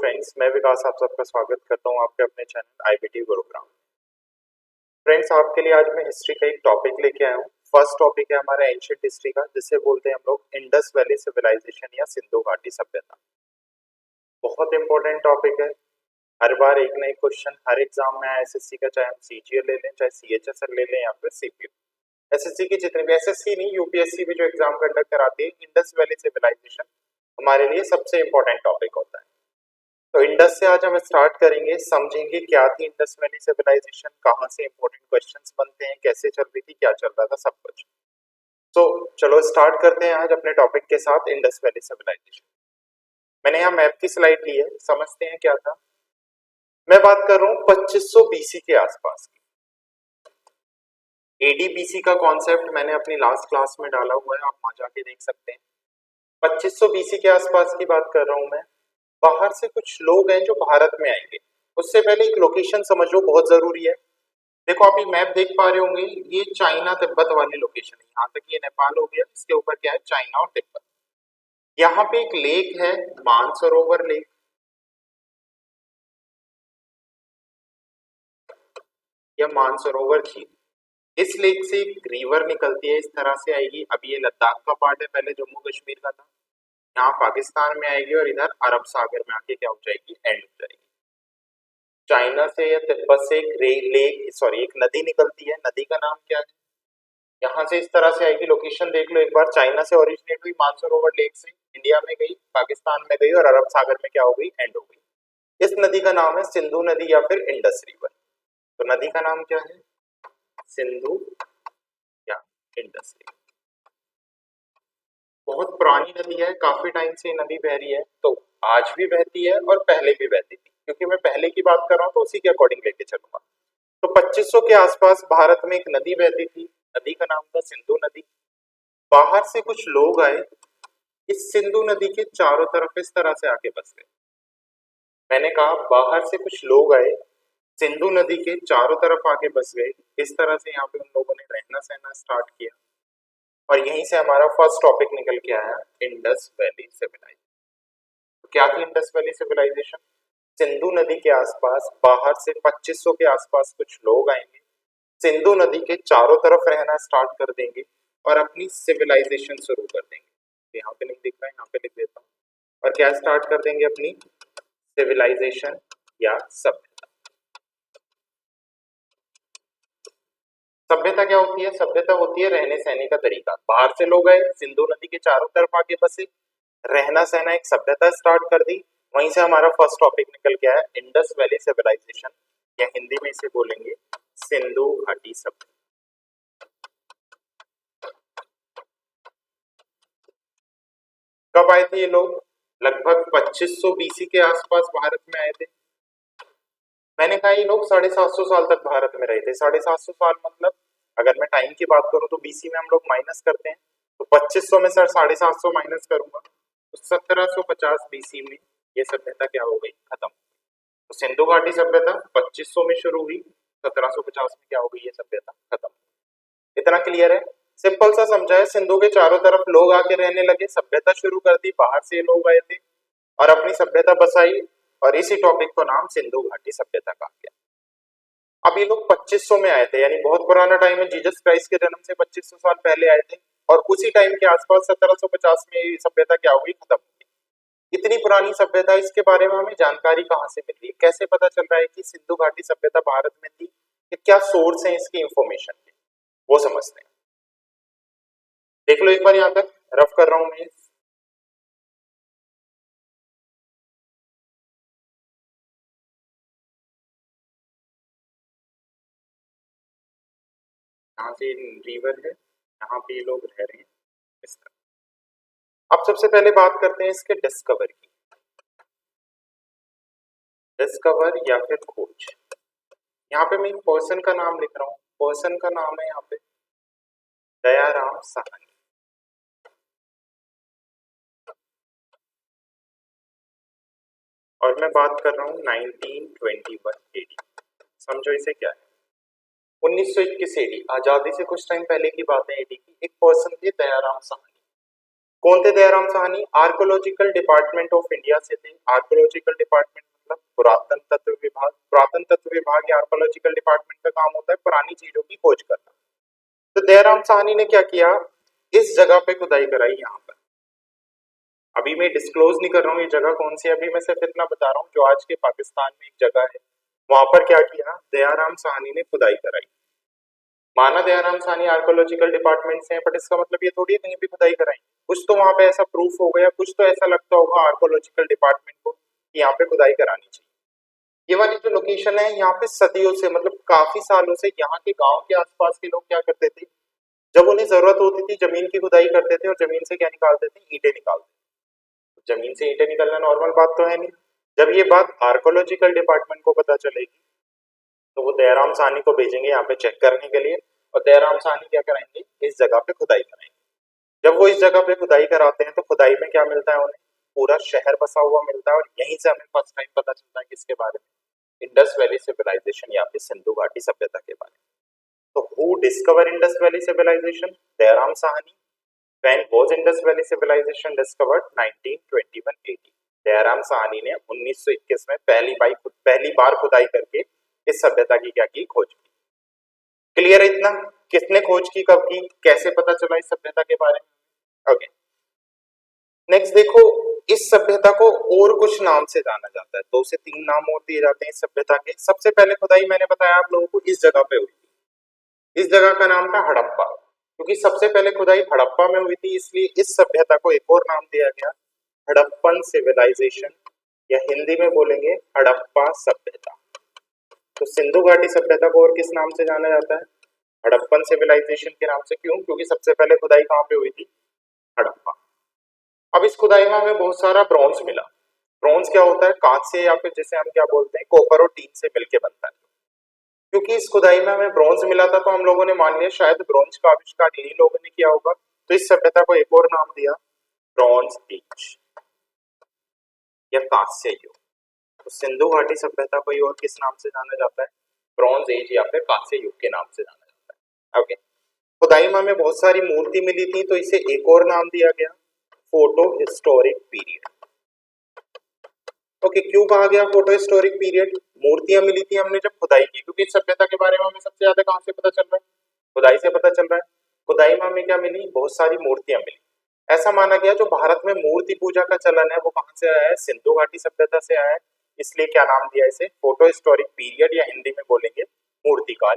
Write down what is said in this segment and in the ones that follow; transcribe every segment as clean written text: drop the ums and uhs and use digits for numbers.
Friends, मैं विकास आप सबका स्वागत करता हूं आपके अपने चैनल आईबीटी गुरुग्राम। फ्रेंड्स, आपके लिए आज मैं हिस्ट्री का एक टॉपिक लेके आया हूं। फर्स्ट टॉपिक है हमारा एंशिएंट हिस्ट्री का, जिसे बोलते हैं हम लोग इंडस वैली सिविलाइजेशन या सिंधु घाटी सभ्यता। बहुत इंपॉर्टेंट टॉपिक है। हर बार एक ना एक क्वेश्चन हर एग्जाम में आया एसएससी का, चाहे हम सीजीएल ले लें, चाहे सीएचएसएल ले लें या फिर सीपीयू। एसएससी की जितने भी, एसएससी नहीं, यूपीएससी भी जो एग्जाम कंडक्ट कराती है, इंडस वैली सिविलाइजेशन हमारे लिए सबसे इंपॉर्टेंट टॉपिक होता है। तो इंडस से आज हम स्टार्ट करेंगे, समझेंगे क्या थी इंडस वैली सिविलाइजेशन, कहाँ से इंपॉर्टेंट क्वेश्चंस बनते हैं, कैसे चल रही थी, क्या चल रहा था, सब कुछ। तो चलो स्टार्ट करते हैं आज अपने टॉपिक के साथ, इंडस वैली सिविलाइजेशन। मैंने यहाँ मैप की स्लाइड ली है, समझते हैं क्या था। मैं बात कर रहा हूँ 2500 बीसी के आसपास की। एडीबीसी का कॉन्सेप्ट मैंने अपनी लास्ट क्लास में डाला हुआ है, आप वहां जाके देख सकते हैं। 2500 बीसी के आसपास की बात कर रहा हूं मैं। बाहर से कुछ लोग हैं जो भारत में आएंगे। उससे पहले एक लोकेशन समझ लो, बहुत जरूरी है। देखो, आप ये मैप देख पा रहे होंगे, ये चाइना तिब्बत वाली लोकेशन है। यहाँ तक ये नेपाल हो गया, इसके ऊपर क्या है, चाइना और तिब्बत। यहाँ पे एक लेक है, मानसरोवर लेक। या मानसरोवर झील। इस लेक से एक रिवर निकलती है, इस तरह से आएगी। अभी ये लद्दाख का पार्ट है, पहले जम्मू कश्मीर का था। यहाँ पाकिस्तान में आएगी और इधर अरब सागर में आके क्या हो जाएगी, एंड हो जाएगी। चाइना से या तिब्बत से एक नदी निकलती है। नदी का नाम क्या है, यहाँ से इस तरह से आएगी। लोकेशन देख लो एक बार, चाइना से ओरिजिनेट हुई मानसरोवर लेक से, इंडिया में गई, पाकिस्तान में गई और अरब सागर में क्या हो गई, एंड हो गई। इस नदी का नाम है सिंधु नदी या फिर इंडस रिवर। तो नदी का नाम क्या है, सिंधु या इंडस रिवर। बहुत पुरानी नदी है, काफी टाइम से नदी बह रही है। तो आज भी बहती है और पहले भी बहती थी, क्योंकि मैं पहले की बात कर रहा हूँ तो उसी के अकॉर्डिंग लेके चलूंगा। तो 2500 के आसपास भारत में एक नदी बहती थी। नदी का नाम था सिंधु नदी। बाहर से कुछ लोग आए, इस सिंधु नदी के चारों तरफ इस तरह से आके बस गए। मैंने कहा बाहर से कुछ लोग आए, सिंधु नदी के चारों तरफ आके बस गए। इस तरह से यहाँ पे उन लोगों ने रहना सहना स्टार्ट किया और यहीं से हमारा फर्स्ट टॉपिक निकल के आया, इंडस वैली सिविलाइजेशन। क्या थी इंडस वैली सिविलाइजेशन? सिंधु नदी के आसपास बाहर से 2500 के आसपास कुछ लोग आएंगे, सिंधु नदी के चारों तरफ रहना स्टार्ट कर देंगे और अपनी सिविलाइजेशन शुरू कर देंगे। यहाँ पे नहीं दिख रहा है, यहाँ पे लिख देता हूँ। और क्या स्टार्ट कर देंगे, अपनी सिविलाइजेशन या सभ्यता। सभ्यता क्या होती है? सभ्यता होती है रहने सहने का तरीका। बाहर से लोग आए, सिंधु नदी के चारों तरफ आके बसे, रहना सहना, एक सभ्यता स्टार्ट कर दी। वहीं से हमारा फर्स्ट टॉपिक निकल के आया, इंडस वैली सिविलाइजेशन, या हिंदी में इसे बोलेंगे सिंधु घाटी सभ्यता। कब आए थे ये लोग? लगभग 2500 बीसी के आसपास भारत में आए थे। मैंने कहा ये लोग 750 साल तक भारत में रहे थे। 750 साल मतलब, अगर मैं टाइम की बात करूं तो बीसी में हम लोग माइनस करते हैं, तो 2500 में सर 750 माइनस करूंगा तो 1750 बीसी में ये सभ्यता क्या हो गई, खत्म। तो सिंधु घाटी सभ्यता 2500 में शुरू हुई, 1750 में क्या हो गई, ये सभ्यता खत्म। इतना क्लियर है? सिंपल सा समझा है। सिंधु के चारों तरफ लोग आके रहने लगे, सभ्यता शुरू कर दी, बाहर से लोग आए थे और अपनी सभ्यता बसाई, और इसी टॉपिक को नाम सिंधु घाटी सभ्यता कहा गया। अब ये लोग 2500 में आए थे, यानी बहुत पुराना टाइम है। जीसस क्राइस्ट के जन्म से 2500 साल पहले आए थे और उसी टाइम के आसपास 1750 में ये सभ्यता क्या हुई, खत्म हो गई। इतनी पुरानी सभ्यता, इसके बारे में हमें जानकारी कहाँ से मिल रही है, कैसे पता चल रहा है कि सिंधु घाटी सभ्यता भारत में थी, कि क्या सोर्स है इसकी इंफॉर्मेशन के, वो समझते हैं। देख लो एक बार, यहाँ तक रफ कर रहा हूं मैं। यहाँ से रिवर है, यहाँ पे ये लोग रह रहे हैं इस तरह। अब सबसे पहले बात करते हैं इसके डिस्कवर की। डिस्कवर या फिर खोज। यहाँ पे मैं एक पर्सन का नाम लिख रहा हूँ। पर्सन का नाम है यहाँ पे दयाराम साहनी। और मैं बात कर रहा हूँ 1921 एडी। समझो इसे क्या है, 1921 एडी, आजादी से कुछ टाइम पहले की बात है एडी की। एक पर्सन थे दयाराम साहनी। कौन थे Dayaram Sahni? Archaeological department of India से थे। आर्कोलॉजिकल डिपार्टमेंट मतलब पुरातन तत्व विभाग। पुरातन तत्व विभाग या आर्कोलॉजिकल डिपार्टमेंट का काम होता है पुरानी चीजों की खोज करना। तो दयाराम साहनी ने क्या किया, इस जगह पे खुदाई कराई। यहाँ पर अभी मैं डिस्क्लोज नहीं कर रहा हूँ ये जगह कौन सी है, अभी मैं सिर्फ इतना बता रहा हूँ जो आज के पाकिस्तान में एक जगह है, वहां पर क्या किया, दयाराम साहनी ने खुदाई कराई। माना दयाराम साहनी आर्कोलॉजिकल डिपार्टमेंट से है, बट इसका मतलब ये थोड़ी कहीं भी खुदाई कराई। कुछ तो वहां पे ऐसा प्रूफ हो गया, कुछ तो ऐसा लगता होगा आर्कोलॉजिकल डिपार्टमेंट को कि यहाँ पे खुदाई करानी चाहिए। ये वाली जो लोकेशन है यहाँ पे सदियों से मतलब काफी सालों से यहाँ के गांव के आसपास के लोग क्या करते थे, जब उन्हें जरूरत होती थी जमीन की खुदाई करते थे और जमीन से क्या निकालते थे, ईंटें निकालते थे। जमीन से ईंटें निकलना नॉर्मल बात तो है नहीं। जब ये बात आर्कोलॉजिकल डिपार्टमेंट को पता चलेगी तो वो दयाराम साहनी को भेजेंगे यहाँ पे चेक करने के लिए, और दयाराम साहनी क्या कराएंगे, इस जगह पे खुदाई कराएंगे। जब वो इस जगह पे खुदाई कराते हैं तो खुदाई में क्या मिलता है उन्हें, पूरा शहर बसा हुआ मिलता है। और यहीं से हमें फर्स्ट टाइम पता चलता है किसके बारे में, इंडस वैली सिविलाइजेशन या फिर सिंधु घाटी सभ्यता के बारे में। तो who discover Indus valley civilization? Dayaram Sahni. When was Indus Valley Civilization discovered? 1921 AD। Dayaram Sahni ने 1921 में पहली बार खुदाई करके इस सभ्यता की क्या की, खोज की। क्लियर है इतना? किसने खोज की, कब की, कैसे पता चला इस सभ्यता के बारे में? ओके, नेक्स्ट देखो, इस सभ्यता को और कुछ नाम से जाना जाता है, 2 से 3 नाम और दिए जाते हैं इस सभ्यता के। सबसे पहले खुदाई मैंने बताया आप लोगों को इस जगह पे हुई थी, इस जगह का नाम था हड़प्पा। क्योंकि सबसे पहले खुदाई हड़प्पा में हुई थी इसलिए इस सभ्यता को एक और नाम दिया गया, हड़प्पन सिविलाइजेशन, या हिंदी में बोलेंगे हड़प्पा सभ्यता। तो सिंधु घाटी सभ्यता को और किस नाम से जाना जाता है, हड़प्पन सिविलाइजेशन के नाम से। क्यों? क्योंकि सबसे पहले खुदाई कहाँ पे हुई थी, हड़प्पा। अब इस खुदाई में हमें बहुत सारा ब्रॉन्ज मिला। ब्रॉन्ज क्या होता है, कांस्य या फिर जिसे हम क्या बोलते हैं, कॉपर और टीन से मिलके बनता है। क्योंकि इस खुदाई में हमें ब्रॉन्ज मिला था तो हम लोगों ने मान लिया शायद ब्रॉन्ज का आविष्कार इन्हीं लोगों ने किया होगा, तो इस सभ्यता को एक और नाम दिया, ब्रॉन्ज एज या कांस्य युग। तो सिंधु घाटी सभ्यता को और किस नाम से जाना जाता है, ब्रॉन्ज एज या फिर कांस्य युग के नाम से जाना जाता है। ओके, खुदाई में हमें बहुत सारी मूर्ति मिली थी तो इसे एक और नाम दिया गया, फोटो हिस्टोरिक पीरियड। ओके, क्यों कहा गया फोटो हिस्टोरिक पीरियड? मूर्तियां मिली थी हमने जब खुदाई की, क्योंकि इस सभ्यता के बारे में हमें सबसे ज्यादा कहां से पता चल रहा है, खुदाई से पता चल रहा है। खुदाई में हमें क्या मिली, बहुत सारी मूर्तियां मिली। ऐसा माना गया जो भारत में मूर्ति पूजा का चलन है वो कहां से आया है, सिंधु घाटी सभ्यता से आया है। इसलिए क्या नाम दिया इसे, फोटो हिस्टोरिक पीरियड, या हिंदी में बोलेंगे मूर्तिकाल।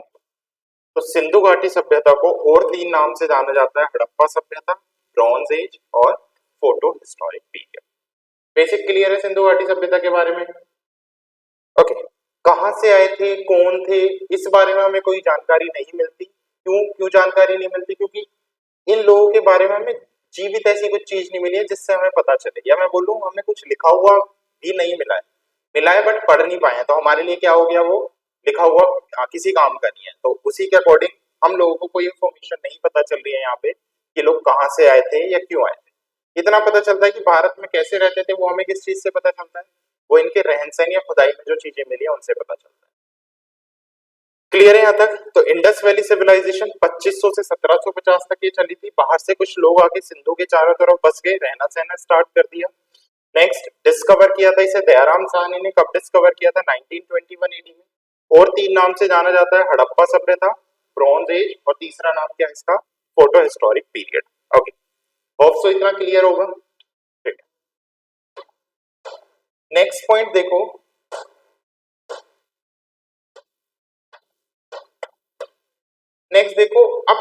तो सिंधु घाटी सभ्यता को और 3 नाम से जाना जाता है, हड़प्पा सभ्यता, ब्रॉन्ज एज और photo historic period. Basic clear है सिंधु घाटी सभ्यता के बारे में? ओके, कहां से आए थे, कौन थे, इस बारे में हमें कोई जानकारी नहीं मिलती। क्यों जानकारी नहीं मिलती? क्योंकि इन लोगों के बारे में हमें जीवित ऐसी कुछ चीज नहीं मिली है जिससे हमें पता चले, या मैं बोलूं हमें कुछ लिखा हुआ भी नहीं मिला है बट पढ़ नहीं पाए। तो हमारे लिए क्या हो गया, वो लिखा हुआ किसी काम का नहीं है, तो उसी के अकॉर्डिंग हम लोगों को कोई इंफॉर्मेशन नहीं पता चल रही है यहाँ पे कि लोग कहाँ से आए थे या क्यों आए थे। इतना पता चलता है कि भारत में कैसे रहते थे, वो हमें किस चीज से पता चलता है, वो इनके रहन सहन या खुदाई में जो चीजें मिली है उनसे पता चलता है। क्लियर है यहाँ तक? तो इंडस वैली सिविलाइजेशन 2500 से 1750 तक ये चली थी। बाहर से कुछ लोग आके सिंधु के चारों तरफ बस गए, रहना सहना स्टार्ट कर दिया। नेक्स्ट, डिस्कवर किया था इसे दयाराम साहनी ने। कब डिस्कवर किया था, 1921 एडी में। और 3 नाम से जाना जाता है, हड़प्पा सभ्यता, ब्रॉन्ज एज, और तीसरा नाम क्या है इसका, photo historic period. Okay, hope so इतना क्लियर होगा। ठीक है, नेक्स्ट पॉइंट देखो, नेक्स्ट देखो, अब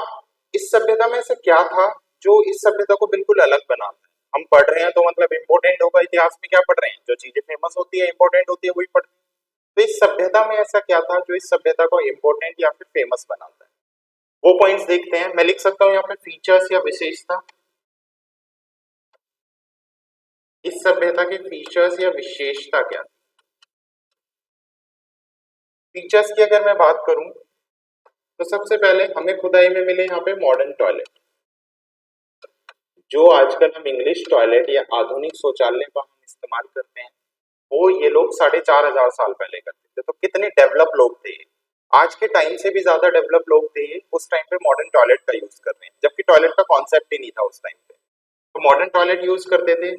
इस सभ्यता में ऐसा क्या था जो इस सभ्यता को बिल्कुल अलग बनाता है। हम पढ़ रहे हैं तो मतलब इंपॉर्टेंट होगा, इतिहास में क्या पढ़ रहे हैं, जो चीजें फेमस होती है इंपॉर्टेंट होती है वही पढ़ रहे हैं। तो इस सभ्यता में ऐसा क्या था जो इस सभ्यता को इंपॉर्टेंट या फिर फेमस बनाता है, वो पॉइंट्स देखते हैं। मैं लिख सकता हूँ यहाँ पे फीचर्स या विशेषता। इस सभ्यता के फीचर्स या विशेषता क्या, फीचर्स की अगर मैं बात करूं तो सबसे पहले हमें खुदाई में मिले यहाँ पे मॉडर्न टॉयलेट, जो आजकल हम इंग्लिश टॉयलेट या आधुनिक शौचालय का हम इस्तेमाल करते हैं, वो ये लोग 4500 साल पहले करते थे। तो कितने डेवलप लोग थे, आज के टाइम से भी ज्यादा डेवलप लोग थे, उस टाइम पे मॉडर्न टॉयलेट का यूज कर रहे हैं, जबकि टॉयलेट का कॉन्सेप्ट ही नहीं था उस टाइम पे। तो मॉडर्न टॉयलेट यूज करते थे।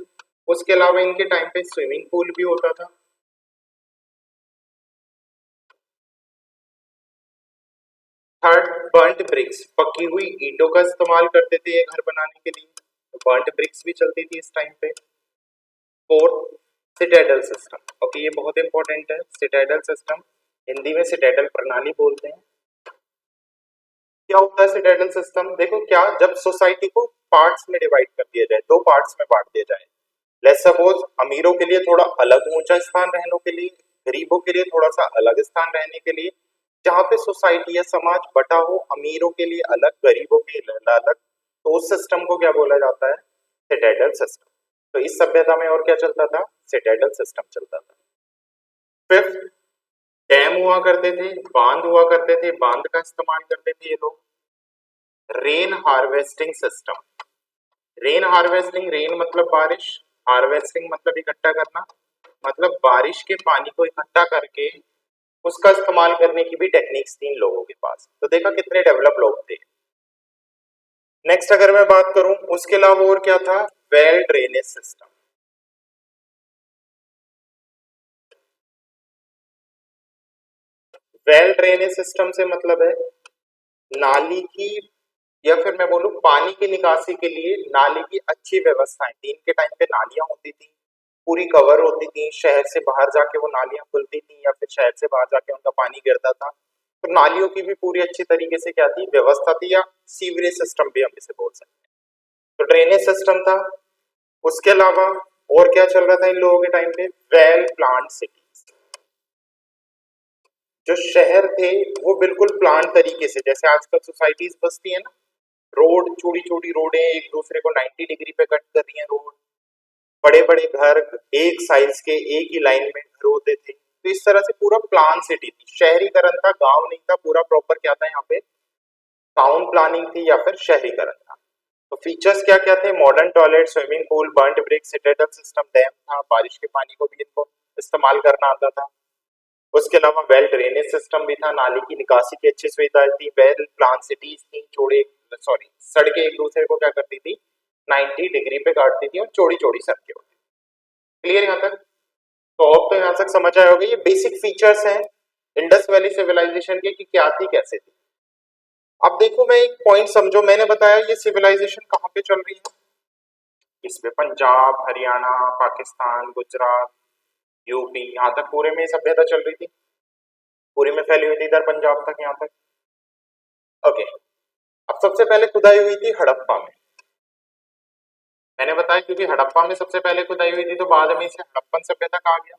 उसके अलावा इनके टाइम पे स्विमिंग पूल भी होता था। थर्ड, बर्न्ट ब्रिक्स, पकी हुई ईंटों का इस्तेमाल करते थे ये घर बनाने के लिए, तो बर्न्ट ब्रिक्स भी चलती थी इस टाइम पे। Fourth, Citadel system. ओके, ये बहुत इंपॉर्टेंट है। सिटाडेल सिस्टम, हिंदी में सिटाडेल प्रणाली बोलते हैं। क्या होता है सिटाडेल सिस्टम? देखो, क्या जब सोसाइटी को पार्ट्स में डिवाइड कर दिया जाए, दो पार्ट्स में बांट दिया जाए। लेट्स सपोज अमीरों के लिए थोड़ा अलग ऊंचा स्थान रहने के लिए, गरीबों के लिए थोड़ा सा अलग स्थान रहने के लिए, जहाँ पे सोसाइटी या समाज बटा हो, अमीरों के लिए अलग, गरीबों के लिए अलग, तो उस सिस्टम को क्या बोला जाता है? Citadel system. तो इस सभ्यता में और क्या चलता था? सिटाडेल सिस्टम चलता था। फिफ्थ, डैम हुआ करते थे, बांध हुआ करते थे, बांध का इस्तेमाल करते थे ये लोग। Rain harvesting system. Rain harvesting, rain मतलब बारिश, हार्वेस्टिंग मतलब इकट्ठा करना, मतलब बारिश के पानी को इकट्ठा करके उसका इस्तेमाल करने की भी टेक्निक्स थी इन लोगों के पास। तो देखा कितने डेवलप लोग थे। नेक्स्ट अगर मैं बात करूं, उसके अलावा और क्या था? Well drainage system. Well drainage system से मतलब है नाली की, या फिर मैं बोलूं पानी की निकासी के लिए नाली की अच्छी व्यवस्थाएं थी। इनके टाइम पे नालियां होती थी, पूरी कवर होती थी, शहर से बाहर जाके वो नालियां खुलती थी या फिर शहर से बाहर जाके उनका पानी गिरता था। तो नालियों की भी पूरी अच्छी तरीके से क्या थी? व्यवस्था थी, या सीवरेज सिस्टम भी हम इसे बोल सकते हैं। तो ड्रेनेज सिस्टम था। उसके अलावा और क्या चल रहा था इन लोगों के टाइम पे? Well planned cities. जो शहर थे वो बिल्कुल प्लान तरीके से, जैसे आजकल सोसाइटीज बसती है ना, रोड, छोटी छोटी रोडें एक दूसरे को 90 डिग्री पे कट कर रही हैं रोड, बड़े बड़े घर एक साइज के एक ही लाइन में घर होते थे। तो इस तरह से पूरा प्लान सिटी थी, शहरीकरण था, गांव नहीं था, पूरा प्रॉपर क्या था यहाँ पे? टाउन प्लानिंग थी या फिर शहरीकरण था। तो फीचर्स क्या क्या थे? Modern toilet, swimming pool, burnt brick, Citadel system, dam था, बारिश के पानी को भी इनको इस्तेमाल करना आता था। उसके अलावा वेल ड्रेनेज सिस्टम भी था, नाली की निकासी की अच्छी सुविधाएं थी, वेल प्लान सिटीज थी, चौड़े सॉरी सड़कें एक दूसरे को क्या करती थी? 90 डिग्री पे काटती थी और चौड़ी चौड़ी सड़कें होती थी। क्लियर यहाँ तक? तो अब तो यहाँ तक समझ आए होंगे ये बेसिक फीचर्स हैं इंडस वैली सिविलाइजेशन के कि क्या थी कैसे थी। अब देखो, मैं एक पॉइंट समझो, मैंने बताया ये सिविलाइजेशन कहाँ पे चल रही है? इसमें पंजाब, हरियाणा, पाकिस्तान, गुजरात, यूपी, यहाँ तक पूरे में सभ्यता चल रही थी, पूरे में फैली हुई थी इधर पंजाब तक, यहाँ तक। ओके, अब सबसे पहले खुदाई हुई थी हड़प्पा में। मैंने बताया क्योंकि हड़प्पा में सबसे पहले खुदाई हुई थी तो बाद में इसे हड़प्पन सभ्यता कहा गया।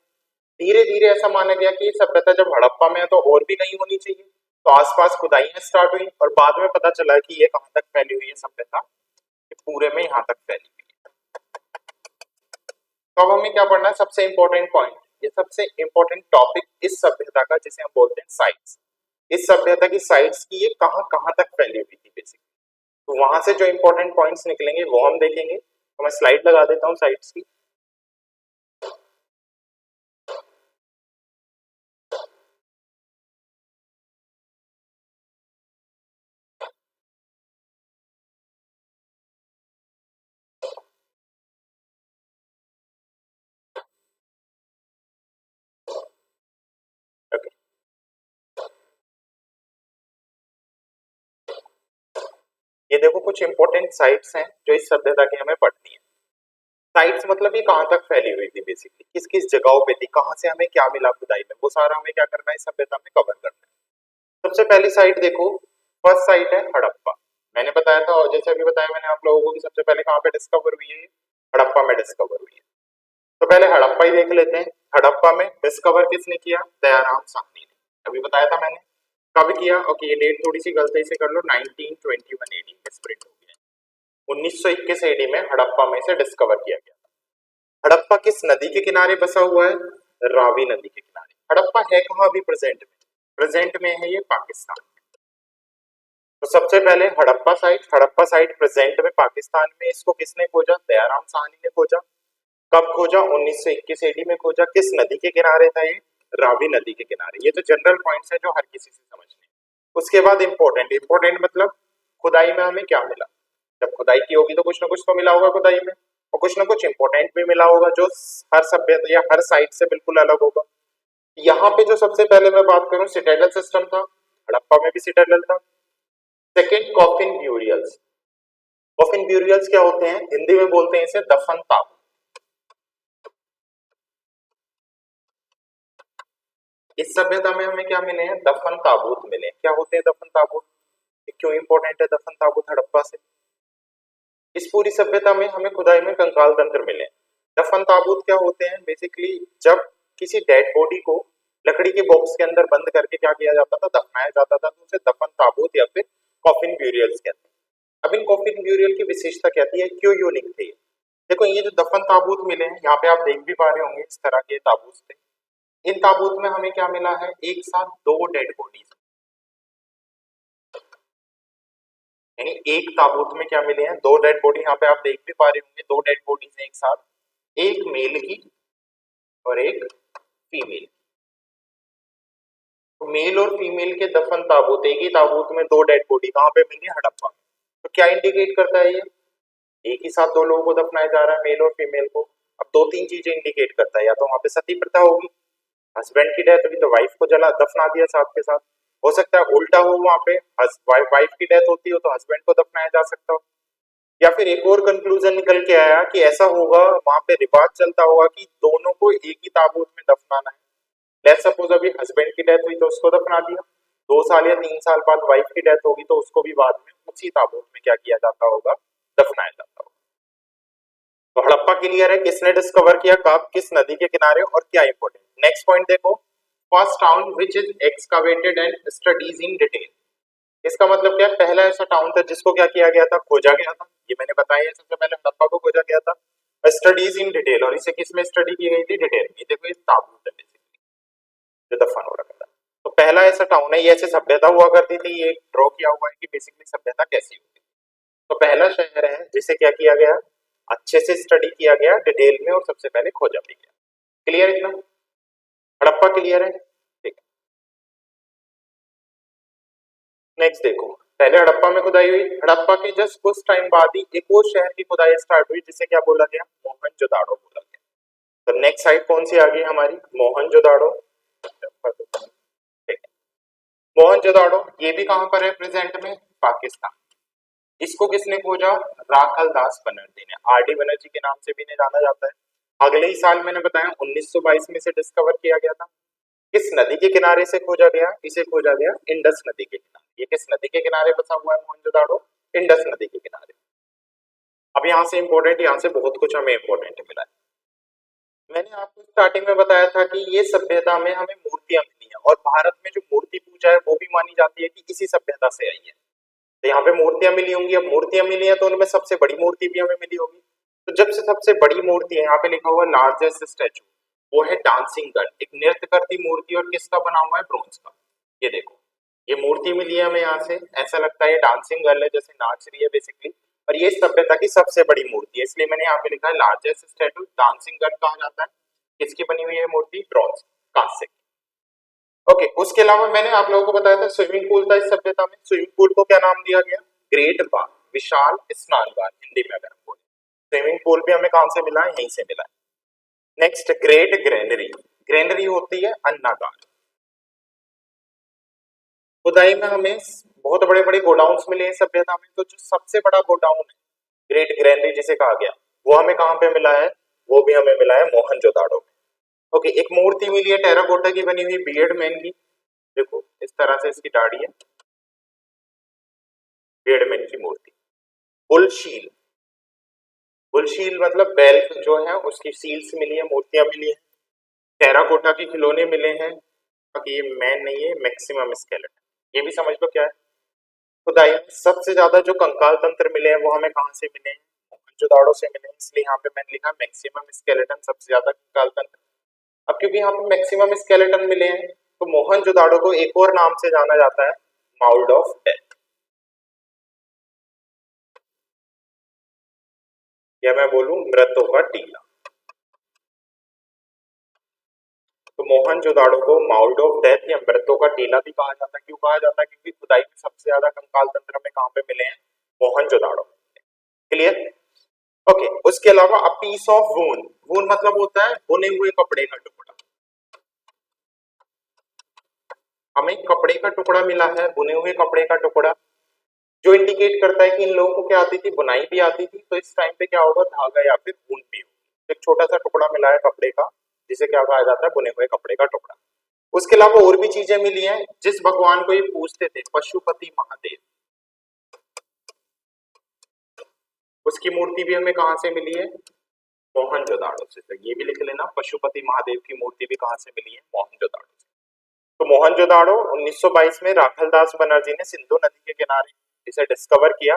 धीरे धीरे ऐसा माना गया कि ये सभ्यता जब हड़प्पा में है तो और भी नहीं होनी चाहिए, तो आसपास खुदाइयां स्टार्ट हुई और बाद में पता चला कि ये कहाँ तक फैली हुई है सभ्यता, ये पूरे में यहाँ तक फैली हुई है। तो अब हमें क्या पढ़ना है? सबसे इंपॉर्टेंट पॉइंट, ये सबसे इंपॉर्टेंट टॉपिक इस सभ्यता का, जिसे हम बोलते हैं साइट्स। इस सभ्यता की साइट्स की ये कहाँ कहाँ तक फैली हुई थी बेसिकली, तो वहां से जो इंपॉर्टेंट पॉइंट्स निकलेंगे वो हम देखेंगे। तो मैं स्लाइड लगा देता हूँ साइट्स की। ओके, ये देखो कुछ इंपॉर्टेंट साइट्स हैं जो इस सभ्यता की हमें पढ़नी है। साइट्स मतलब ये कहाँ तक फैली हुई थी बेसिकली, किस किस जगहों पे थी, कहाँ से हमें क्या मिला खुदाई में, वो सारा हमें क्या करना है इस सभ्यता में कवर करना है। सबसे पहली साइट देखो, फर्स्ट साइट है हड़प्पा। मैंने बताया था, और जैसे अभी बताया मैंने आप लोगों को कि सबसे पहले कहाँ पे डिस्कवर हुई है? हड़प्पा में डिस्कवर हुई है। तो पहले हड़प्पा ही देख लेते हैं। हड़प्पा में डिस्कवर किसने किया? दयाराम साहनी ने। अभी बताया था मैंने कब किया। ओके, ये डेट थोड़ी सी गलती से कर लो, 1921 एडी मिसप्रिंट हो गया है। 1921 एडी में हड़प्पा में से डिस्कवर किया गया। हड़प्पा किस नदी के किनारे बसा हुआ है? रावी नदी के किनारे। हड़प्पा है कहाँ अभी प्रेजेंट में? प्रेजेंट में है ये पाकिस्तान में। तो सबसे पहले हड़प्पा साइट प्रेजेंट में पाकिस्तान में। इसको किसने खोजा? दयाराम साहनी ने खोजा। कब खोजा? 1921 एडी में खोजा। किस नदी के किनारे था ये? रावी नदी के किनारे। ये तो जनरल पॉइंट्स है जो हर किसी से समझने। उसके बाद इंपॉर्टेंट इंपॉर्टेंट मतलब खुदाई में हमें क्या मिला? जब खुदाई की होगी तो कुछ ना कुछ तो मिला होगा खुदाई में, और कुछ ना कुछ इंपॉर्टेंट भी मिला होगा जो हर सभ्यता या हर साइट से बिल्कुल अलग होगा। यहाँ पे जो सबसे पहले मैं बात करूं, सिटाडेल सिस्टम था, हड़प्पा में भी सिटाडेल था। Second, coffin burials. Coffin burials क्या होते हैं, हिंदी में बोलते हैं इसे दफन ताबूत। इस सभ्यता में हमें क्या मिले हैं, दफन ताबूत मिले हैं। क्या होते हैं दफन ताबूत, क्यों इंपॉर्टेंट है दफन ताबूत हड़प्पा से? इस पूरी सभ्यता में हमें खुदाई में कंकाल तंत्र मिले हैं। दफन ताबूत क्या होते हैं, बेसिकली जब किसी डेड बॉडी को लकड़ी के बॉक्स के अंदर बंद करके क्या किया जाता था, दफनाया जाता था, तो उसे दफन ताबूत या फिर कॉफिन ब्यूरियल्स कहते हैं। अब इन कॉफिन ब्यूरियल की विशेषता क्या थी, क्यों यूनिक थे? देखो ये जो दफन ताबूत मिले हैं, यहाँ पे आप देख भी पा रहे होंगे इस तरह के ताबूत थे। इन ताबूत में हमें क्या मिला है, एक साथ दो डेड बॉडीज, यानी एक ताबूत में क्या मिले हैं, दो डेड बॉडी। यहाँ पे आप देख भी पा रहे होंगे दो डेड बॉडीज हैं एक साथ, एक मेल की और एक फीमेल। तो मेल और फीमेल के दफन ताबूत, एक ही ताबूत में दो डेड बॉडी कहाँ पे मिली, हड़प्पा में। तो क्या इंडिकेट करता है ये, एक ही साथ दो लोगों को दफनाया जा रहा है, मेल और फीमेल को। अब दो तीन चीजें इंडिकेट करता है, या तो वहां पे सती प्रथा होगी, हस्बैंड की डेथ हुई तो वाइफ को जला दफना दिया साथ के साथ। हो सकता है उल्टा हो, वहां पे वाइफ की डेथ होती हो तो हस्बैंड को दफनाया जा सकता हो। या फिर एक और कंक्लूजन निकल के आया कि ऐसा होगा, वहां पे रिवाज चलता होगा कि दोनों को एक ही ताबूत में दफनाना है। लेट्स सपोज अभी हस्बैंड की डेथ हुई तो उसको दफना दिया, 2 साल या 3 साल बाद वाइफ की डेथ होगी तो उसको भी बाद में उसी ताबूत में क्या किया जाता होगा, दफनाया जाता होगा। तो हड़प्पा क्लियर है, किसने डिस्कवर किया, कब, किस नदी के किनारे और क्या इंपॉर्टेंट। नेक्स्ट पॉइंट देखो, first town which is excavated and studies in detail. इसका मतलब क्या है, पहला ऐसा टाउन था जिसको क्या किया गया था, खोजा गया था। ये मैंने बताया है, सबसे पहले हड़प्पा को खोजा गया था, स्टडीज इन डिटेल। और इसे किस में स्टडी की गई थी, डिटेल में। देखो ये ताबूत है बेसिकली जो दफन हो रखा था। तो पहला ऐसा टाउन है, ये ऐसे सभ्यता हुआ करती थी, ये ड्रॉ किया हुआ है कि बेसिकली सभ्यता कैसी होती। तो पहला शहर है जिसे क्या किया गया, अच्छे से स्टडी किया गया डिटेल में, और सबसे पहले खोजा भी गया। क्लियर इतना, हड़प्पा क्लियर है, ठीक है। नेक्स्ट देखो, पहले हड़प्पा में खुदाई हुई, हड़प्पा के जस्ट कुछ टाइम बाद ही एक और शहर की खुदाई स्टार्ट हुई जिसे क्या बोला गया, मोहनजोदाड़ो बोला गया। तो नेक्स्ट साइट कौन सी आ गई हमारी, मोहनजोदाड़ो। मोहनजोदाड़ो ये भी कहां पर है, प्रेजेंट में पाकिस्तान। इसको किसने खोजा, राखल दास बनर्जी ने, आरडी बनर्जी के नाम से भी इन्हें जाना जाता है। अगले ही साल मैंने बताया 1922 में से डिस्कवर किया गया था। किस नदी के किनारे से खोजा गया, इसे खोजा गया इंडस नदी के किनारे। ये किस नदी के किनारे बसा हुआ है मोहनजोदाड़ो, इंडस नदी के किनारे। अब यहाँ से इंपॉर्टेंट, यहाँ से बहुत कुछ हमें इंपॉर्टेंट मिला है। मैंने आपको स्टार्टिंग में बताया था कि ये सभ्यता में हमें मूर्तियां मिली हैं, और भारत में जो मूर्ति पूजा है वो भी मानी जाती है कि इसी सभ्यता से आई है। तो यहाँ पे मूर्तियां मिली होंगी, अब मूर्तियां मिली हैं तो उनमें सबसे बड़ी मूर्ति भी हमें मिली होगी। तो जब से सबसे बड़ी मूर्ति है, यहाँ पे लिखा हुआ लार्जेस्ट स्टैचू, वो है डांसिंग गर्ल, एक नृत्य करती मूर्ति, और किसका बना हुआ है, ब्रोंज का। ये देखो, ये मूर्ति मिली है हमें यहाँ से, ऐसा लगता है ये डांसिंग गर्ल है, जैसे नाच रही है बेसिकली। और ये इस सभ्यता की सबसे बड़ी मूर्ति है, इसलिए मैंने यहाँ पे लिखा है लार्जेस्ट स्टैचू, डांसिंग गर्ल कहा जाता है। किसकी बनी हुई है मूर्ति, ब्रोंज, कांस्य की। ओके, उसके अलावा मैंने आप लोगों को बताया था स्विमिंग पूल था इस सभ्यता में। स्विमिंग पूल को क्या नाम दिया गया, ग्रेट बार, विशाल स्नान बार हिंदी में अगर हम बोले। स्विमिंग पूल भी हमें कहां से मिला है, यहीं से मिला है। Next, great granary. ग्रेनरी होती है अन्नागार। खुदाई में हमें बहुत बड़े बड़े गोडाउन्स मिले हैं सभ्यता में, तो जो सबसे बड़ा गोडाउन है, ग्रेट ग्रेनरी जिसे कहा गया, वो हमें कहां पे मिला है, वो भी हमें मिला है मोहनजोदाड़ो में। ओके, एक मूर्ति मिली है टेराकोटा की बनी हुई, बियर्ड मैन की। देखो इस तरह से इसकी दाढ़ी है, बियर्ड मैन की मूर्ति। बुलशील, बुलशील मतलब बैल जो है उसकी सील्स मिली है, मूर्तियां मिली है। टेराकोटा के खिलौने मिले हैं। बाकी ये मैन नहीं है, मैक्सिमम स्केलेटन, ये भी समझ लो क्या है। खुदाई में सबसे ज्यादा जो कंकाल तंत्र मिले हैं वो हमें कहां से मिले हैं, मोहनजोदाड़ो से मिले हैं, इसलिए यहाँ पे मैंने लिखा मैक्सिमम स्केलेटन, सबसे ज्यादा कंकाल तंत्र। अब क्योंकि यहाँ पे मैक्सिमम स्केलेटन मिले हैं, तो मोहनजोदाड़ो को एक और नाम से जाना जाता है, माउल्ड ऑफ डेथ, या मैं बोलूं मृतों का टीला। तो मोहनजोदाड़ो को माउल्ड ऑफ डेथ या मृतों का टीला भी कहा जाता है। क्यों कहा जाता है, क्योंकि खुदाई में सबसे ज्यादा कंकाल तंत्र में कहां पे मिले हैं, मोहनजोदाड़ो। क्लियर? ओके, उसके अलावा अ पीस ऑफ वून, वून मतलब होता है बुने हुए कपड़े का टुकड़ा। हमें कपड़े का टुकड़ा मिला है, बुने हुए कपड़े का टुकड़ा, जो इंडिकेट करता है कि इन लोगों को क्या आती थी, बुनाई भी आती थी। तो इस टाइम पे क्या होगा, धागा या फिर ऊन भी होगा। एक छोटा सा टुकड़ा मिला है कपड़े का, जिसे क्या कहा जाता है, बुने हुए कपड़े का टुकड़ा। उसके अलावा और भी चीजें मिली हैं। जिस भगवान को ये पूजते थे, पशुपति महादेव, उसकी मूर्ति भी हमें कहां से मिली है, मोहनजोदाड़ो से। तो ये भी लिख लेना, पशुपति महादेव की मूर्ति भी कहां से मिली है, मोहनजोदाड़ो से। तो मोहनजोदाड़ो 1922 में राखलदास बनर्जी ने सिंधु नदी के किनारे इसे डिस्कवर किया।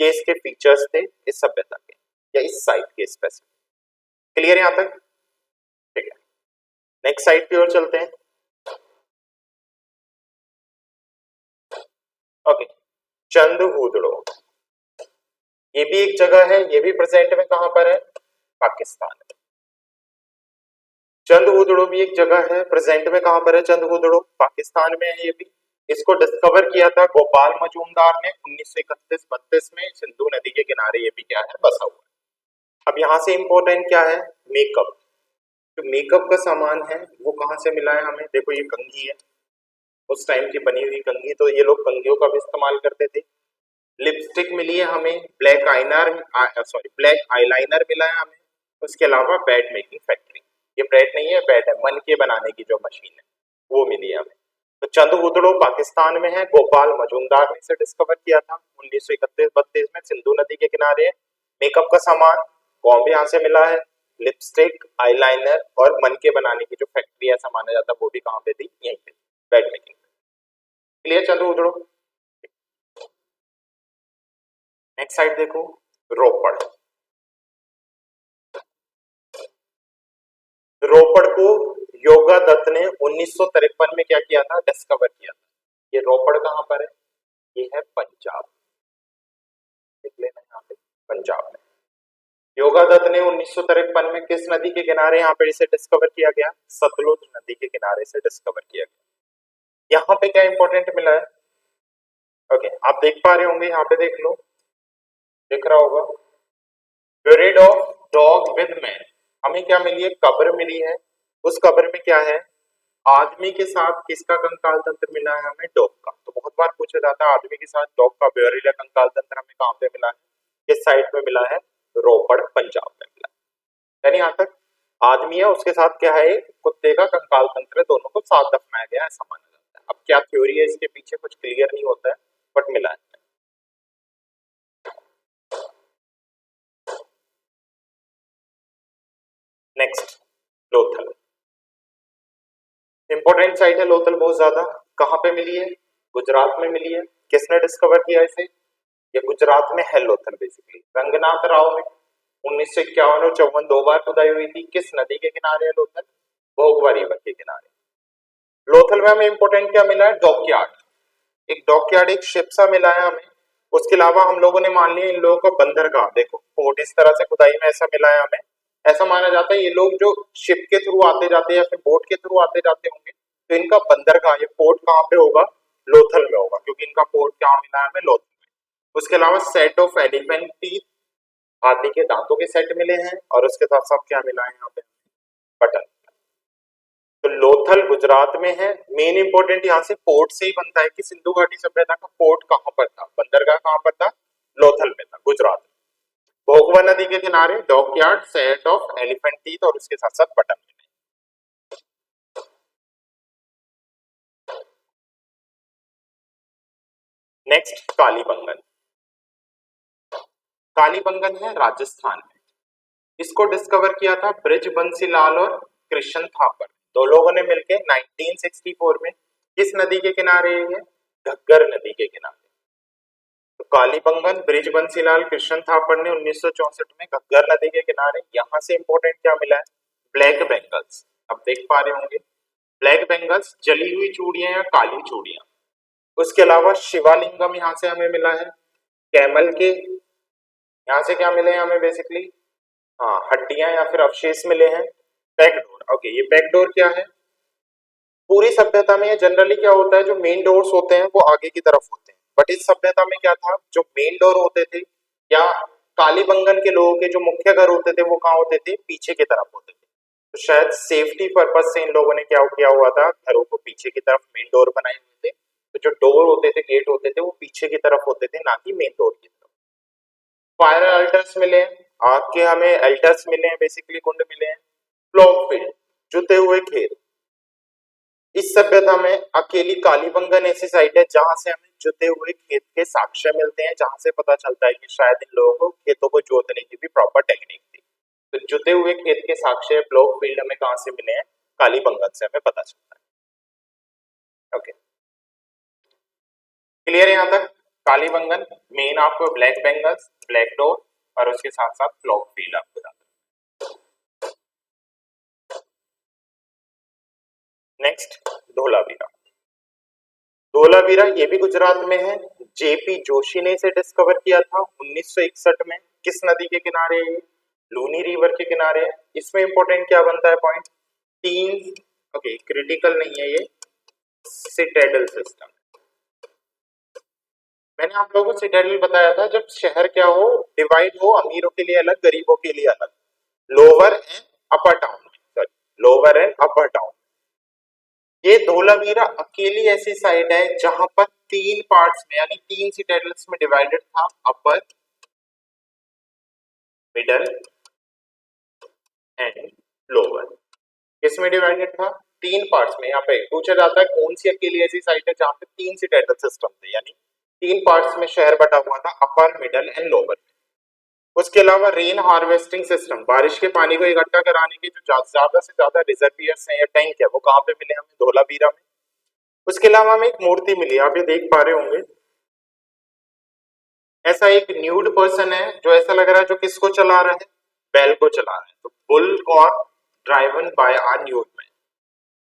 ये इसके फीचर्स थे इस सभ्यता के या इस साइट के स्पेसिफिक। क्लियर यहां तक? ठीक है, नेक्स्ट साइट की ओर चलते हैं। ओके, चंदहुदड़ो, ये भी एक जगह है, ये भी प्रेजेंट में कहां पर है, पाकिस्तान में। चंदहुदड़ो भी एक जगह है, प्रेजेंट में कहां पर है, चंदहुदड़ो पाकिस्तान में है ये भी। इसको डिस्कवर किया था गोपाल मजूमदार ने 1931-32 में, सिंधु नदी के किनारे ये भी क्या है, बसा हुआ है। अब यहाँ से इंपॉर्टेंट क्या है, मेकअप। जो मेकअप का सामान है वो कहां से मिला है हमें, देखो ये कंघी है, उस टाइम की बनी हुई कंघी, तो ये लोग कंघियों का भी इस्तेमाल करते थे। लिपस्टिक मिली है हमें, ब्लैक आईलाइनर मिला है हमें। उसके अलावा बैट मेकिंग फैक्ट्री, ये ब्रेड नहीं है, बैट है, मन के बनाने की जो मशीन है वो मिली है हमें। तो चंदहुदड़ो पाकिस्तान में है, गोपाल मजूमदार ने इसे डिस्कवर किया था 1931-32 में, सिंधु नदी के किनारे। मेकअप का सामान कौन भी यहाँ से मिला है, लिपस्टिक, आईलाइनर और मन के बनाने की जो फैक्ट्री ऐसा माना जाता है वो भी कहाँ पे थी, यहीं पे, bat making. Clear Chanhudaro? Next side देखो, रोपड़। रोपड़ को योगा दत्त ने 1953 में क्या किया था, डिस्कवर किया था। ये रोपड़ कहां पर है, ये है पंजाब, देख लेना यहाँ पे, पंजाब में। योगा दत्त ने 1953 में किस नदी के किनारे यहाँ पे इसे डिस्कवर किया गया, सतलुज नदी के किनारे से डिस्कवर किया गया। यहाँ पे क्या इंपॉर्टेंट मिला है, ओके आप देख पा रहे होंगे, यहाँ पे देख लो, दिख रहा होगा, buried of dog with man. हमें क्या मिली है, कब्र मिली है। उस कब्र में क्या है, आदमी के साथ किसका कंकाल तंत्र मिला है हमें, डॉग का। तो बहुत बार पूछा जाता है आदमी के साथ डॉग का ब्यूरियल या कंकाल तंत्र हमें कहां पे मिला है, किस साइट में मिला है, रोपड़ पंजाब में मिला है। यानी यहाँ तक आदमी है, उसके साथ क्या है, कुत्ते का कंकाल तंत्र, दोनों को साथ दफनाया गया ऐसा माना जाता है। अब क्या थ्योरी है इसके पीछे कुछ क्लियर नहीं होता है, बट मिला है। नेक्स्ट, लोथल, इंपॉर्टेंट साइट है लोथल बहुत ज्यादा। कहां पे मिली है, गुजरात में मिली है। किसने डिस्कवर किया इसे, ये गुजरात में है लोथल बेसिकली, रंगनाथ राव ने। 1951 और 54 दो बार खुदाई हुई थी। किस नदी के किनारे है लोथल, भोगवा रिवर के किनारे। लोथल में हमें इंपॉर्टेंट क्या मिला है, डॉकयार्ड, एक डॉकयार्ड, एक शिप सा मिला है हमें। उसके अलावा हम लोगों ने मान लिया इन लोगों का बंदरगाह, देखो पोर्ट इस तरह से खुदाई में ऐसा मिला है हमें। ऐसा माना जाता है ये लोग जो शिप के थ्रू आते जाते या फिर बोट के थ्रू आते जाते होंगे, तो इनका बंदरगाह या पोर्ट कहाँ पे होगा, लोथल में होगा, क्योंकि इनका पोर्ट क्या मिला है हमें, लोथल में। उसके अलावा सेट ऑफ एलिफेंट टीथ, हाथी के दांतों के सेट मिले हैं, और उसके साथ साथ क्या मिला है यहाँ पे, बटन। तो लोथल गुजरात में है। मेन इंपॉर्टेंट यहाँ से पोर्ट से ही बनता है कि सिंधु घाटी सभ्यता का पोर्ट कहाँ पर था, बंदरगाह कहाँ पर था, लोथल में था, गुजरात में। भोगवा नदी के किनारे dockyard, set of elephant teeth और उसके साथ साथ बटन मिले। नेक्स्ट, कालीबंगन। कालीबंगन है राजस्थान में। इसको डिस्कवर किया था ब्रिज बंसीलाल और कृष्ण थापर, दो लोगों ने मिलकर 1964 में। किस नदी के किनारे है, घग्गर नदी के किनारे। तो कालीबंगन, ब्रिज बंसीलाल, कृष्ण थापर ने 1964 में घग्गर नदी के किनारे। यहां से इंपॉर्टेंट क्या मिला है, ब्लैक बेंगल्स। अब देख पा रहे होंगे, ब्लैक बेंगल्स जली हुई चूड़ियां या काली चूड़ियां। उसके अलावा शिवालिंगम यहाँ से हमें मिला है, कैमल के यहाँ से क्या मिले हैं हमें बेसिकली, हाँ हड्डियां या फिर अवशेष मिले हैं। बैकडोर, ओके ये बैकडोर क्या है, पूरी सभ्यता में जनरली क्या होता है, जो मेन डोर्स होते हैं वो आगे की तरफ होते हैं, बट इस सभ्यता में क्या था, जो मेन डोर होते थे या कालीबंगन के लोगों के जो मुख्य घर होते थे वो कहाँ होते थे, पीछे की तरफ होते थे। तो शायद सेफ्टी पर्पज से इन लोगों ने क्या किया हुआ था, घरों को पीछे की तरफ मेन डोर बनाए हुए थे। तो जो डोर होते थे, गेट होते थे, वो पीछे की तरफ होते थे, ना कि मेन डोर की तरफ। फायर अल्टर्स मिले, आग के हमें अल्टर्स मिले हैं, बेसिकली कुंड मिले हैं। प्लॉग फील्ड, जुते हुए खेत। इस सभ्यता में अकेली कालीबंगन ऐसी साइट है जहां से हमें जुते हुए खेत के साक्ष्य मिलते हैं, जहां से पता चलता है कि शायद इन लोगों को खेतों को जोतने की भी प्रॉपर टेक्निक थी। तो जुते हुए खेत के साक्ष्य प्लॉग फील्ड हमें कहां से मिले हैं, कालीबंगन से हमें पता चलता है। ओके, क्लियर है यहाँ तक? कालीबंगन मेन आपको ब्लैक बेंगल्स, ब्लैक डोर और उसके साथ साथ प्लॉग फील्ड आपको बताता है। नेक्स्ट धोलावीरा। धोलावीरा ये भी गुजरात में है। जेपी जोशी ने इसे डिस्कवर किया था 1961 में। किस नदी के किनारे है? लूनी रिवर के किनारे है। इसमें इंपॉर्टेंट क्या बनता है पॉइंट? तीन, ओके क्रिटिकल नहीं है ये, सिटाडेल सिस्टम। मैंने आप लोगों को सिटाडेल बताया था जब शहर क्या हो, डिवाइड हो, अमीरों के लिए अलग, गरीबों के लिए अलग, lower and upper town, sorry lower and upper town. ये धोलावीरा अकेली ऐसी साइट है जहां पर तीन पार्ट्स में यानी तीन सिटाडेल्स में डिवाइडेड था, अपर, मिडल एंड लोअर। किसमें डिवाइडेड था? तीन पार्ट्स में। यहाँ पे पूछा जाता है कौन सी अकेली ऐसी साइट है जहां पे तीन सिटाडेल सिस्टम थे, यानी तीन पार्ट्स में शहर बटा हुआ था, अपर, मिडल एंड लोअर। उसके अलावा रेन हार्वेस्टिंग सिस्टम, बारिश के पानी को इकट्ठा कराने के जो ज्यादा से ज्यादा रिजर्वियर्स हैं या टैंक है, वो कहाँ पे मिले हमें? धोलावीरा में। उसके अलावा हमें एक मूर्ति मिली, आप ये देख पा रहे होंगे, ऐसा एक न्यूड पर्सन है जो ऐसा लग रहा है जो किसको चला रहा है? बैल को चला रहा है। तो बुल और driven by a nude man.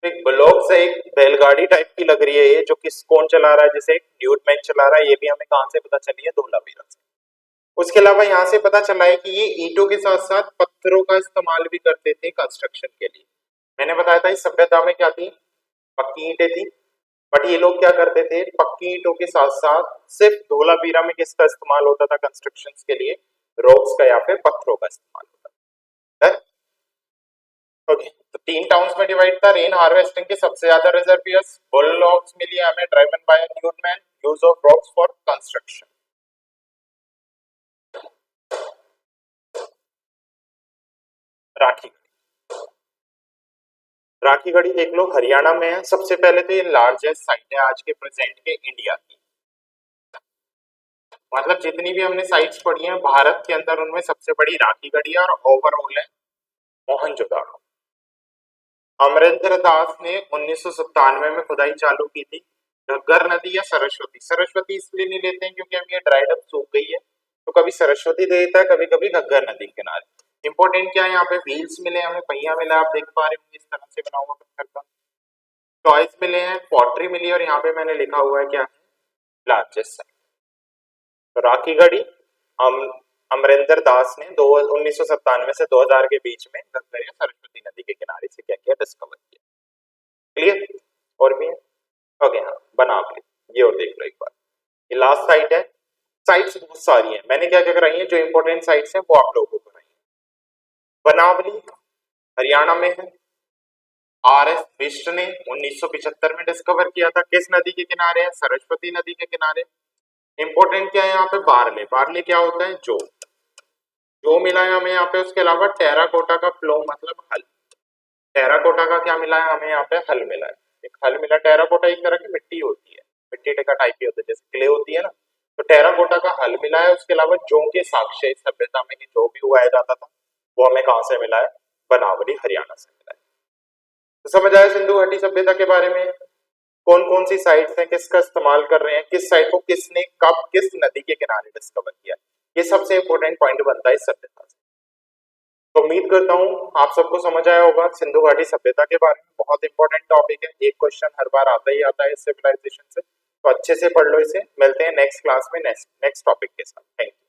एक ब्लॉक से एक बैलगाड़ी टाइप की लग रही है ये, जो किस कौन चला रहा है? जैसे एक न्यूड मैन चला रहा है। ये भी हमें कहां से पता चली है? धोलावीरा से। उसके अलावा यहाँ से पता चला है कि ये ईंटों के साथ साथ पत्थरों का इस्तेमाल भी करते थे कंस्ट्रक्शन के लिए। मैंने बताया था इस सभ्यता में क्या थी? पक्की ईंटें थी। बट ये लोग क्या करते थे? पक्की ईंटों के साथ साथ सिर्फ धोलावीरा में किसका इस्तेमाल होता था कंस्ट्रक्शन के लिए? रॉक्स का या फिर पत्थरों का इस्तेमाल होता था। ओके, तो तीन टाउन्स में डिवाइड था। रेन हार्वेस्टिंग के सबसे ज्यादा रिजर्वियर्स, बुल लॉग्स मिली हमें, ड्राइवन बाय न्यूडमैन, use of rocks for construction. Rakhi, Rakhi Garhi देख लो, हरियाणा में है। सबसे पहले तो ये लार्जेस्ट साइट है आज के प्रेजेंट के इंडिया की। मतलब जितनी भी हमने साइट्स पढ़ी हैं भारत के अंदर, उनमें सबसे बड़ी राखी गढ़ी है और ओवरऑल है मोहनजोदाड़ो। अमरेंद्र दास ने 1997 में खुदाई चालू की थी। घग्गर नदी या सरस्वती, सरस्वती इसलिए नहीं लेते हैं क्योंकि अभी ये ड्राइड अप सूख गई है, तो कभी सरस्वती दे देता है, कभी कभी घग्गर नदी के किनारे। इंपॉर्टेंट क्या है यहाँ पे? व्हील्स मिले हमें, पहिया मिला, आप देख पा रहे होंगे इस तरह से बना हुआ पत्थर का। टॉयज मिले हैं, पॉटरी मिली, और यहाँ पे मैंने लिखा हुआ है क्या है? Largest site. तो राखी गढ़ी अमरेंद्र दास ने 1997 से 2000 के बीच में घग्गर या सरस्वती नदी के किनारे से क्या किया? डिस्कवर किया। क्लियर? और भी है? ओके, हाँ बनावली, ये और देख लो एक बार। ये लास्ट साइट है। साइट्स बहुत सारी हैं, मैंने क्या क्या कराई है, जो इंपॉर्टेंट साइट्स हैं वो आप लोगों को कराई है। बनावली हरियाणा में है। आर.एस. बिष्ट ने 1975 में डिस्कवर किया था। किस नदी के किनारे है? सरस्वती नदी के किनारे। इंपॉर्टेंट क्या है यहाँ पे? बारले, बारले क्या होता है? जो मिला है हमें यहाँ पे। उसके अलावा टेराकोटा का प्लो मतलब हल। टेराकोटा का क्या मिला है हमें यहाँ पे? हल मिला है। एक हल मिला। टेराकोटा एक तरह की मिट्टी होती है, मिट्टी टेका टाइप की होती है, जैसे क्ले होती है ना, तो टेराकोटा का हल मिला है। उसके अलावा जौ के साक्ष्य इस सभ्यता में जो भी उगाया जाता था वो हमें कहां से मिला है? बनावली हरियाणा से मिला है। तो समझ आया सिंधु घाटी सभ्यता के बारे में? कौन कौन सी साइट्स हैं, किसका इस्तेमाल कर रहे हैं, किस साइट को किसने कब किस नदी के किनारे डिस्कवर किया, ये सबसे इंपॉर्टेंट पॉइंट बनता है इस सभ्यता से। तो उम्मीद करता हूँ आप सबको समझ आया होगा सिंधु घाटी सभ्यता के बारे में। बहुत इंपॉर्टेंट टॉपिक है, एक क्वेश्चन हर बार आता ही आता है इस सिविलाइजेशन से, तो अच्छे से पढ़ लो इसे। मिलते हैं नेक्स्ट क्लास में नेक्स्ट टॉपिक के साथ। Thank you.